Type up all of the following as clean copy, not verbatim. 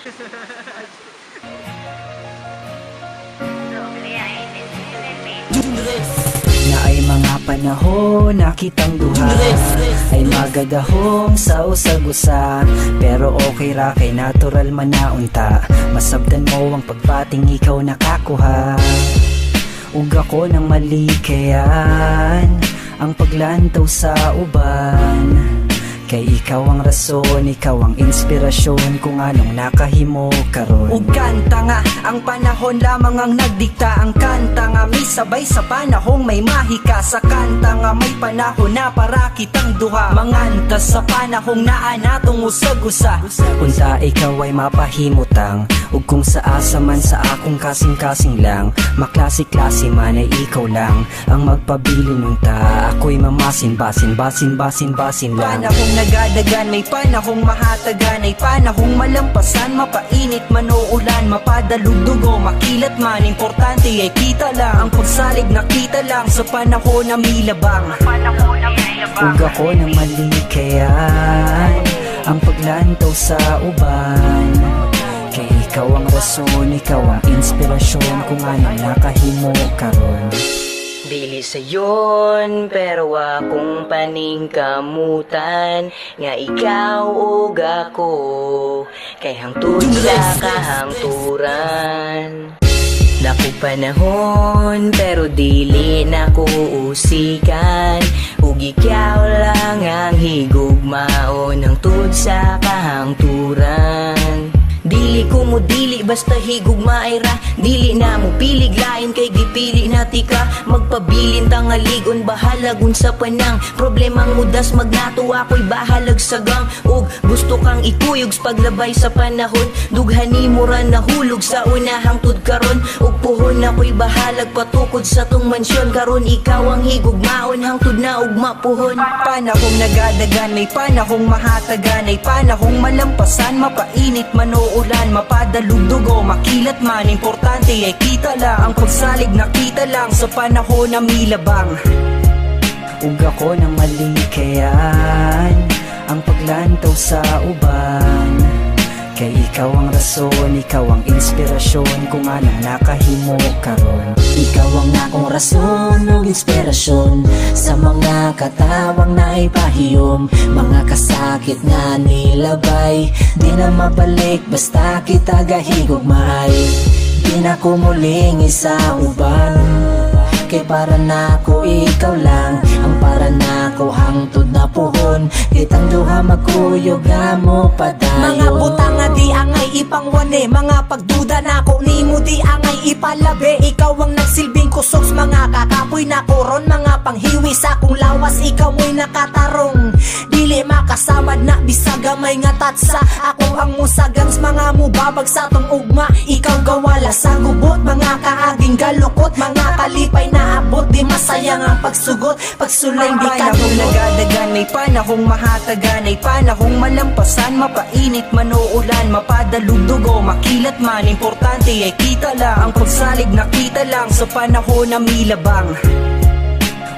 Na ay mga panahon na kitang duha ay magadahong sa usag-usa. Pero okay ra kay natural man naunta. Masabdan mo ang pagpating ikaw nakakuha. Ug ako nang malikayan ang paglantaw sa uban. Kay ikaw ang rason, ikaw ang inspirasyon kung anong nakahimo karon. Ug kanta nga, ang panahon lamang ang nagdikta. Ang kanta nga may sabay sa panahong may mahika. Sa kanta nga may panahon na para kitang duha. Manganta sa panahong naa natong usag-usa. Unta ikaw ay mapahimutang, ug kung sa asa man sa akong kasing-kasing lang. Maklase-klase man ay ikaw lang ang magpabilin unta. Ako'y mamasin, basin lang. Panahong nagadagan, may panahong mahatagan, ay panahong malampasan, mapainit man o ulan, mapadalugdug o makilat man. Importante ay kita lang, ang pagsalig nakita lang sa panahon na milabang. Ug ako nang malikayan ang paglantaw sa uban. Kay ikaw ang rason, ikaw ang inspirasyon kung anong nakahimo karon. Dili sayon, pero akong paningkamutan nga ikaw ug ako kay hangtod sa kahangturan. Naku panahon, pero dili na ko usikan. Ug ikaw lang ang higugmaon hangtod sa kahangturan. Dili ko mo dili basta higugma ay ra. Dili na mo pilig lain kay gipili na tika. Magpabilin tangaligon bahalagun sa panang. Problemang mudas magnato ako'y bahalag sa gang. Ug gusto kang ikuyog paglabay sa panahon. Dughani mo ra nahulog sa unahang tud karon. Ug puhon ako'y bahalag patukod sa tong mansyon. Karon ikaw ang higugmaon hangtud na ugma puhon. Panahong nagadagan, may panahong mahatagan, ay panahong malampasan, mapainit man o ulan, mapadalugdog o makilat man. Importante ay kita lang, ang pagsalig nakita lang sa panahon na milabang. Ug ako nang malikayan ang paglantaw sa uban. Kay ikaw ang rason, ikaw ang inspirasyon kung anong nakahimo karon. Ikaw ang akong rason ug inspirasyon sa mga katawang naipahiyom. Mga kasakit nga nilabay, di na mabalik basta kita gahigugmay. Di na ko muling isa uban, kay para nako ikaw lang ang para nako hangtod na puhon. Kitang duha magkuyog nga mo padayon. Mga butang nga di angay ipangwane, mga pagduda nako nimo di angay ipalabi. Ikaw ang nagsilbing kusog sa mga kakapoy na koron. Mga panghiwi sa akong lawas, ikaw mo'y nakatarong. Dili makasamad na bisag gamay nga tatsa. Ako ang musagang sa mga mubabag sa tong ugma. Ikaw gawala sa gubot, mga kaaging galukot, mga kalipay na abot, di masayang ang pagsugot. Pagsulay di ka panahong nagadagan, may panahong mahatagan, ay panahong malampasan, mapainit man o ulan, mapadalugdog o makilat man. Importante ay kita lang, ang pagsalig nakita lang sa panahon na milabang.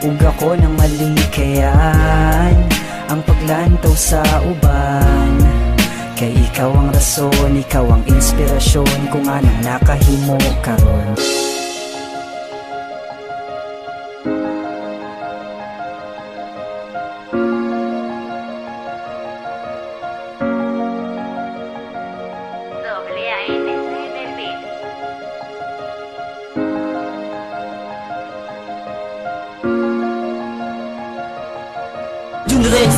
Ug ako nang malikayan ang paglantaw sa uban. Kay ikaw ang rason, ikaw ang inspirasyon kung anong nakahimo karon. Junrex.